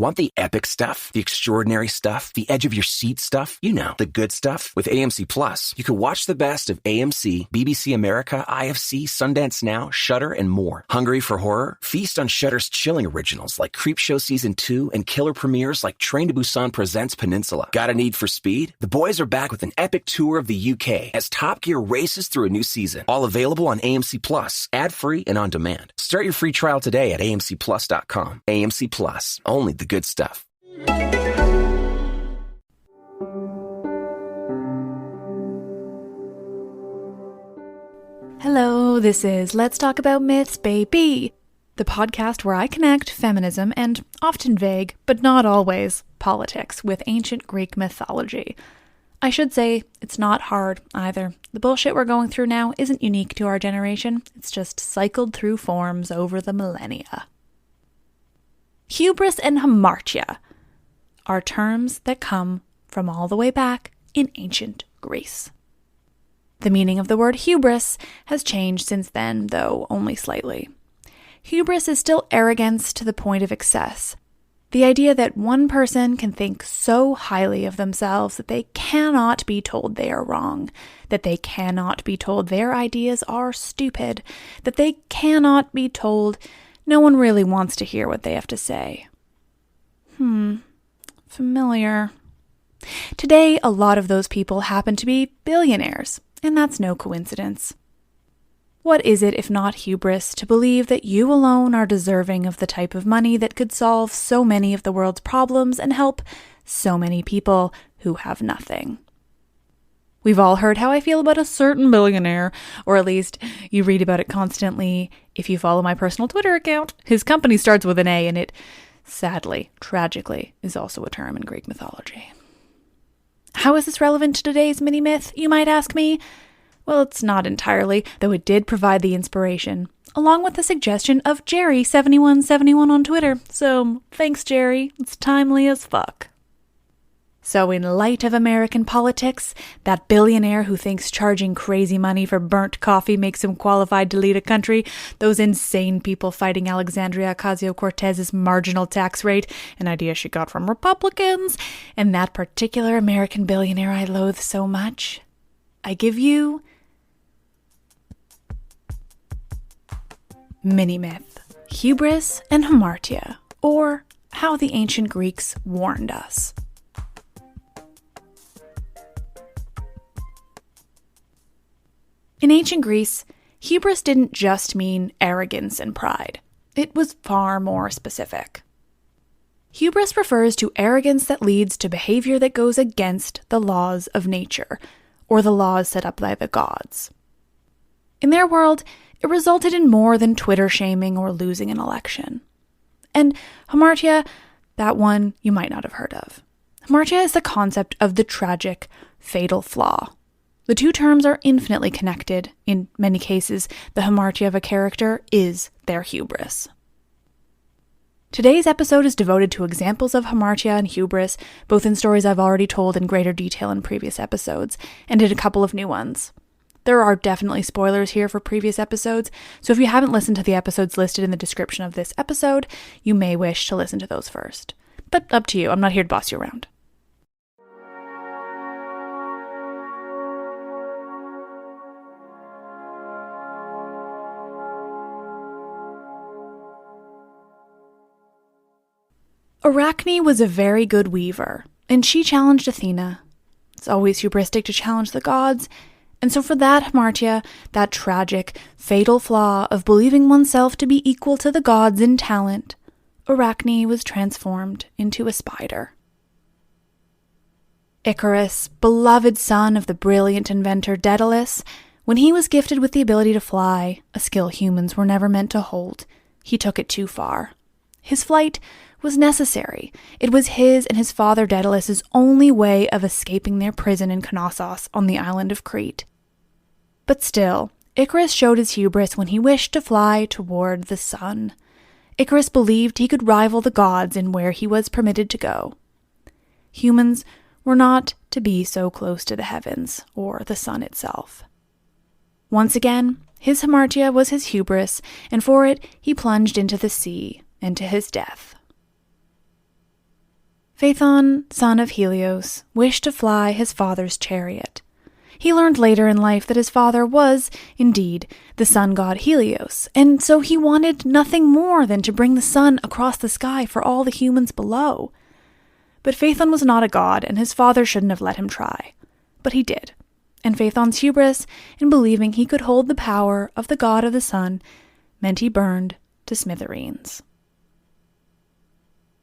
Want the epic stuff, the extraordinary stuff, the edge of your seat stuff? You know, the good stuff. With AMC Plus, you can watch the best of AMC, BBC America, IFC, Sundance Now, Shudder, and more. Hungry for horror? Feast on Shudder's chilling originals like Creepshow Season 2 and killer premieres like Train to Busan Presents Peninsula. Got a need for speed? The boys are back with an epic tour of the UK as Top Gear races through a new season. All available on AMC Plus, ad-free and on demand. Start your free trial today at amcplus.com. AMC Plus, only the good stuff. Hello, this is Let's Talk About Myths, baby, the podcast where I connect feminism and often vague, but not always, politics with ancient Greek mythology. I should say it's not hard either. The bullshit we're going through now isn't unique to our generation. It's just cycled through forms over the millennia. Hubris and Hamartia are terms that come from all the way back in ancient Greece. The meaning of the word hubris has changed since then, though only slightly. Hubris is still arrogance to the point of excess. The idea that one person can think so highly of themselves that they cannot be told they are wrong, that they cannot be told their ideas are stupid, that they cannot be told no one really wants to hear what they have to say. Familiar. Today, a lot of those people happen to be billionaires, and that's no coincidence. What is it if not hubris to believe that you alone are deserving of the type of money that could solve so many of the world's problems and help so many people who have nothing? We've all heard how I feel about a certain billionaire, or at least you read about it constantly if you follow my personal Twitter account. His company starts with an A, and it, sadly, tragically, is also a term in Greek mythology. How is this relevant to today's mini-myth, you might ask me? Well, it's not entirely, though it did provide the inspiration, along with the suggestion of Jerry7171 on Twitter. So, thanks, Jerry. It's timely as fuck. So in light of American politics, that billionaire who thinks charging crazy money for burnt coffee makes him qualified to lead a country, those insane people fighting Alexandria Ocasio-Cortez's marginal tax rate, an idea she got from Republicans, and that particular American billionaire I loathe so much, I give you mini-myth, Hubris and Hamartia, or how the ancient Greeks warned us. In ancient Greece, hubris didn't just mean arrogance and pride. It was far more specific. Hubris refers to arrogance that leads to behavior that goes against the laws of nature, or the laws set up by the gods. In their world, it resulted in more than Twitter shaming or losing an election. And Hamartia, that one you might not have heard of. Hamartia is the concept of the tragic, fatal flaw. The two terms are infinitely connected. In many cases, the hamartia of a character is their hubris. Today's episode is devoted to examples of hamartia and hubris, both in stories I've already told in greater detail in previous episodes, and in a couple of new ones. There are definitely spoilers here for previous episodes, so if you haven't listened to the episodes listed in the description of this episode, you may wish to listen to those first. But up to you, I'm not here to boss you around. Arachne was a very good weaver, and she challenged Athena. It's always hubristic to challenge the gods, and so for that hamartia, that tragic, fatal flaw of believing oneself to be equal to the gods in talent, Arachne was transformed into a spider. Icarus, beloved son of the brilliant inventor Daedalus, when he was gifted with the ability to fly, a skill humans were never meant to hold, he took it too far. His flight was necessary. It was his and his father Daedalus's only way of escaping their prison in Knossos on the island of Crete. But still, Icarus showed his hubris when he wished to fly toward the sun. Icarus believed he could rival the gods in where he was permitted to go. Humans were not to be so close to the heavens or the sun itself. Once again, his hamartia was his hubris, and for it he plunged into the sea and to his death. Phaethon, son of Helios, wished to fly his father's chariot. He learned later in life that his father was, indeed, the sun god Helios, and so he wanted nothing more than to bring the sun across the sky for all the humans below. But Phaethon was not a god, and his father shouldn't have let him try. But he did, and Phaethon's hubris in believing he could hold the power of the god of the sun meant he burned to smithereens.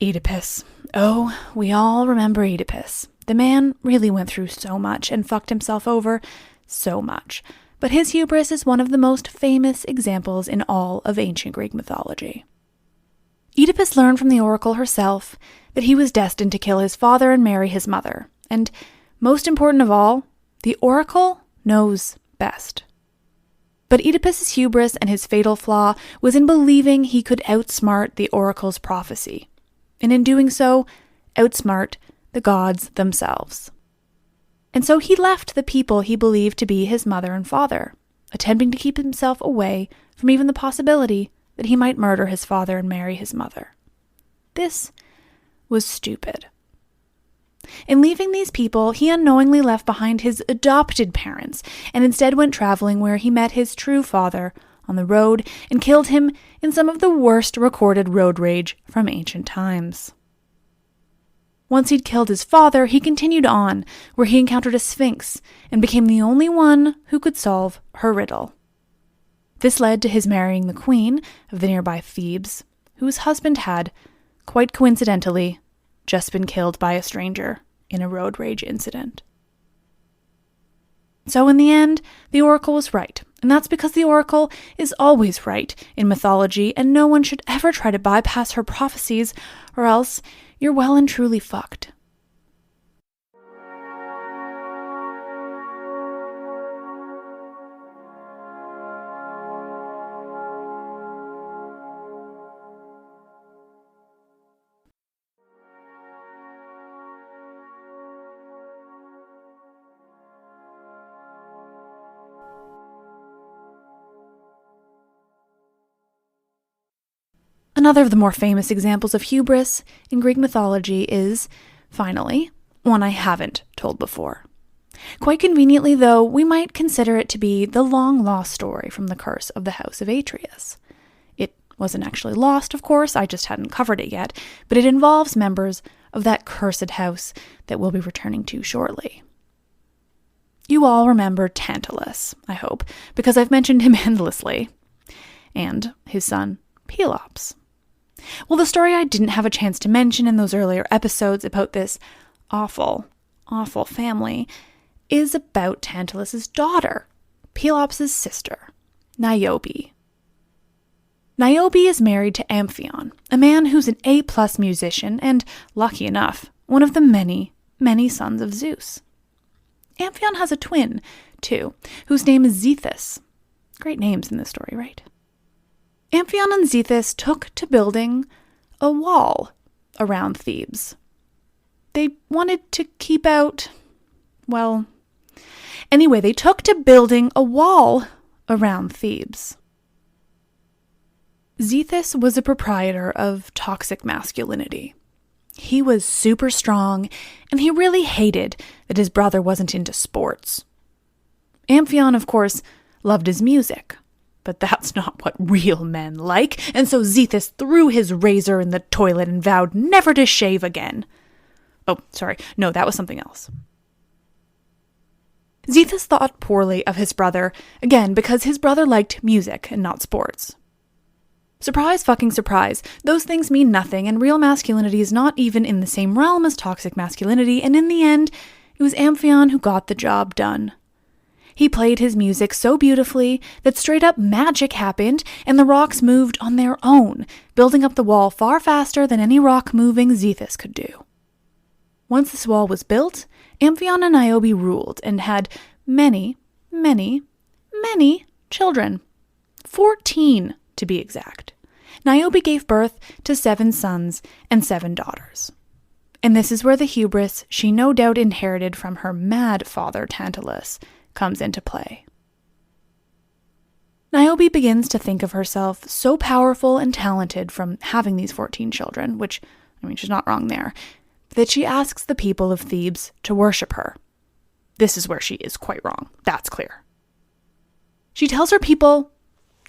Oedipus. Oh, we all remember Oedipus. The man really went through so much and fucked himself over so much, but his hubris is one of the most famous examples in all of ancient Greek mythology. Oedipus learned from the oracle herself that he was destined to kill his father and marry his mother, and most important of all, the oracle knows best. But Oedipus's hubris and his fatal flaw was in believing he could outsmart the oracle's prophecy, and in doing so, outsmart the gods themselves. And so he left the people he believed to be his mother and father, attempting to keep himself away from even the possibility that he might murder his father and marry his mother. This was stupid. In leaving these people, he unknowingly left behind his adopted parents and instead went traveling where he met his true father on the road and killed him in some of the worst recorded road rage from ancient times. Once he'd killed his father, he continued on, where he encountered a sphinx and became the only one who could solve her riddle. This led to his marrying the queen of the nearby Thebes, whose husband had, quite coincidentally, just been killed by a stranger in a road rage incident. So in the end, the oracle was right, and that's because the oracle is always right in mythology, and no one should ever try to bypass her prophecies, or else you're well and truly fucked. Another of the more famous examples of hubris in Greek mythology is, finally, one I haven't told before. Quite conveniently, though, we might consider it to be the long-lost story from the curse of the house of Atreus. It wasn't actually lost, of course, I just hadn't covered it yet, but it involves members of that cursed house that we'll be returning to shortly. You all remember Tantalus, I hope, because I've mentioned him endlessly, and his son Pelops. Well, the story I didn't have a chance to mention in those earlier episodes about this awful, awful family is about Tantalus's daughter, Pelops' sister, Niobe. Niobe is married to Amphion, a man who's an A-plus musician and, lucky enough, one of the many, many sons of Zeus. Amphion has a twin, too, whose name is Zethus. Great names in this story, right? Amphion and Zethus took to building a wall around Thebes. They wanted to keep out, well, anyway, they took to building a wall around Thebes. Zethus was a proprietor of toxic masculinity. He was super strong, and he really hated that his brother wasn't into sports. Amphion, of course, loved his music. But that's not what real men like, and so Zethus threw his razor in the toilet and vowed never to shave again. Oh, sorry, no, that was something else. Zethus thought poorly of his brother, again, because his brother liked music and not sports. Surprise fucking surprise, those things mean nothing, and real masculinity is not even in the same realm as toxic masculinity, and in the end, it was Amphion who got the job done. He played his music so beautifully that straight up magic happened and the rocks moved on their own, building up the wall far faster than any rock moving Zethus could do. Once this wall was built, Amphion and Niobe ruled and had many, many, many children. 14, to be exact. Niobe gave birth to 7 sons and 7 daughters. And this is where the hubris she no doubt inherited from her mad father Tantalus comes into play. Niobe begins to think of herself so powerful and talented from having these 14 children, which, she's not wrong there, that she asks the people of Thebes to worship her. This is where she is quite wrong. That's clear. She tells her people,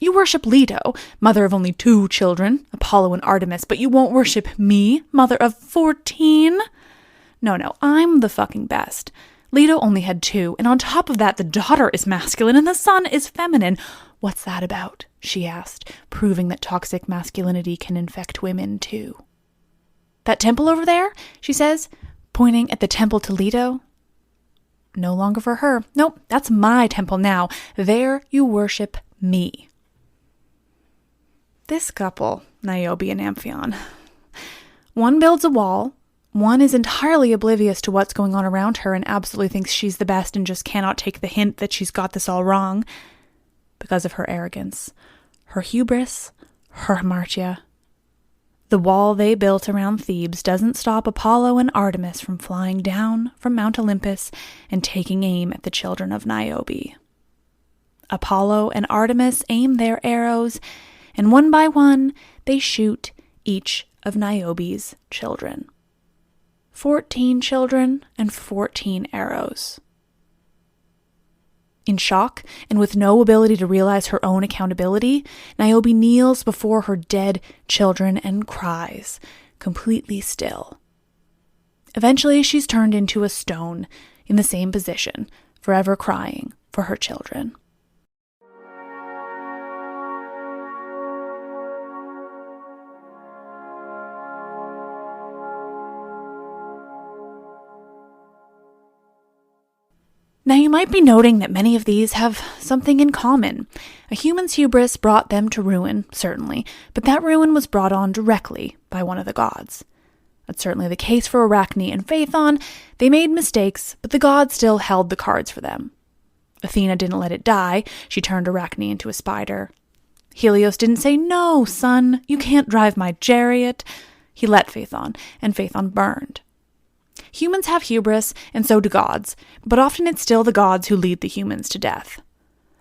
you worship Leto, mother of only 2 children, Apollo and Artemis, but you won't worship me, mother of 14? No, I'm the fucking best. Leto only had 2, and on top of that, the daughter is masculine and the son is feminine. What's that about? She asked, proving that toxic masculinity can infect women too. That temple over there, she says, pointing at the temple to Leto. No longer for her. Nope, that's my temple now. There you worship me. This couple, Niobe and Amphion. One builds a wall. One is entirely oblivious to what's going on around her and absolutely thinks she's the best and just cannot take the hint that she's got this all wrong because of her arrogance, her hubris, her hamartia. The wall they built around Thebes doesn't stop Apollo and Artemis from flying down from Mount Olympus and taking aim at the children of Niobe. Apollo and Artemis aim their arrows, and one by one they shoot each of Niobe's children. 14 children and 14 arrows. In shock, and with no ability to realize her own accountability, Niobe kneels before her dead children and cries, completely still. Eventually, she's turned into a stone, in the same position, forever crying for her children. Now, you might be noting that many of these have something in common. A human's hubris brought them to ruin, certainly, but that ruin was brought on directly by one of the gods. That's certainly the case for Arachne and Phaethon. They made mistakes, but the gods still held the cards for them. Athena didn't let it die. She turned Arachne into a spider. Helios didn't say, "No, son, you can't drive my chariot." He let Phaethon, and Phaethon burned. Humans have hubris, and so do gods, but often it's still the gods who lead the humans to death.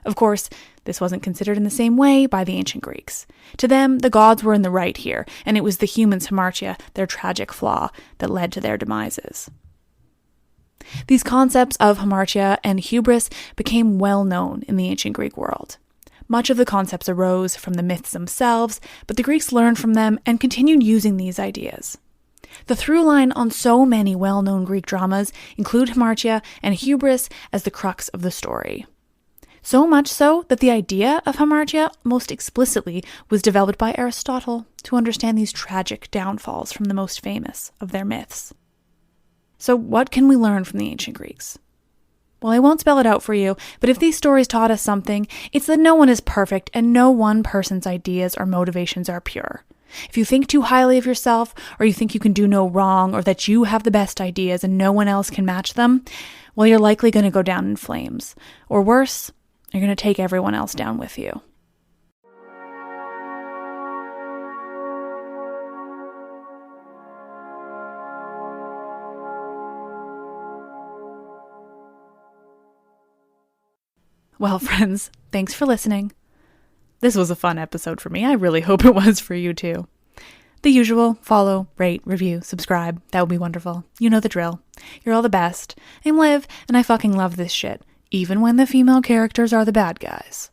Of course, this wasn't considered in the same way by the ancient Greeks. To them, the gods were in the right here, and it was the humans' hamartia, their tragic flaw, that led to their demises. These concepts of hamartia and hubris became well known in the ancient Greek world. Much of the concepts arose from the myths themselves, but the Greeks learned from them and continued using these ideas. The through line on so many well-known Greek dramas include hamartia and hubris as the crux of the story. So much so that the idea of hamartia most explicitly was developed by Aristotle to understand these tragic downfalls from the most famous of their myths. So what can we learn from the ancient Greeks? Well, I won't spell it out for you, but if these stories taught us something, it's that no one is perfect and no one person's ideas or motivations are pure. If you think too highly of yourself, or you think you can do no wrong, or that you have the best ideas and no one else can match them, well, you're likely going to go down in flames. Or worse, you're going to take everyone else down with you. Well, friends, thanks for listening. This was a fun episode for me. I really hope it was for you too. The usual: follow, rate, review, subscribe. That would be wonderful. You know the drill. You're all the best. I'm Liv, and I fucking love this shit, even when the female characters are the bad guys.